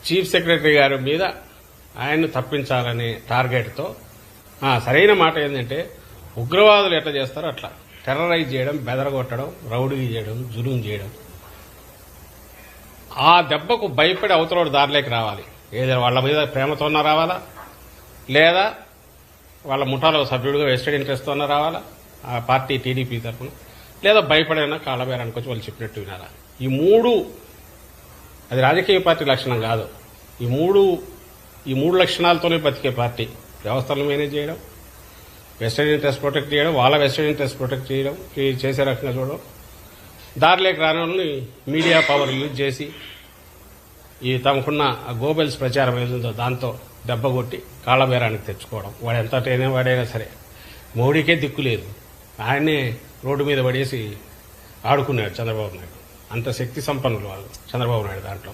Chief secretary గారి మీద ఆయన్ను తప్పించాలనే టార్గెట్తో సరైన మాట ఏంటంటే ఉగ్రవాదులు ఎట్లా చేస్తారో అట్లా టెర్రరైజ్ చేయడం, బెదరగొట్టడం, రౌడీ చేయడం, జులుం చేయడం. ఆ దెబ్బకు భయపడి అవతలోడు దారిలోకి రావాలి. ఏదైనా వాళ్ళ మీద ప్రేమతోన్నా రావాలా, లేదా వాళ్ళ ముఠాలో సభ్యుడిగా వెస్టెడ్ ఇంట్రెస్ట్తో రావాలా ఆ పార్టీ టీడీపీ తరఫున, లేదా భయపడైనా కాళ్ళబేరానికి వచ్చి వాళ్ళు చెప్పినట్టు వినాలా. ఈ మూడు అది రాజకీయ పార్టీ లక్షణం కాదు. ఈ మూడు లక్షణాలతోనే బతికే పార్టీ. వ్యవస్థలను మేనేజ్ చేయడం, వెస్టెడ్ ఇంట్రెస్ట్ ప్రొటెక్ట్ చేయడం, వాళ్ళ వెస్టెడ్ ఇంట్రెస్ట్ ప్రొటెక్ట్ చేయడం, చేసే రకంగా చూడడం, దారిలోకి రాని వాళ్ళని మీడియా పవర్ యూజ్ చేసి ఈ తమకున్న గోబెల్స్ ప్రచారం ఏదో దాంతో దెబ్బ కొట్టి కాళ్ళబేరానికి తెచ్చుకోవడం. వాడు ఎంత వాడైనా సరే మోడీకే దిక్కు లేదు, ఆయన్నే రోడ్డు మీద పడేసి ఆడుకున్నాడు చంద్రబాబు నాయుడు. అంత శక్తి సంపన్నులు వాళ్ళు చంద్రబాబు నాయుడు దాంట్లో.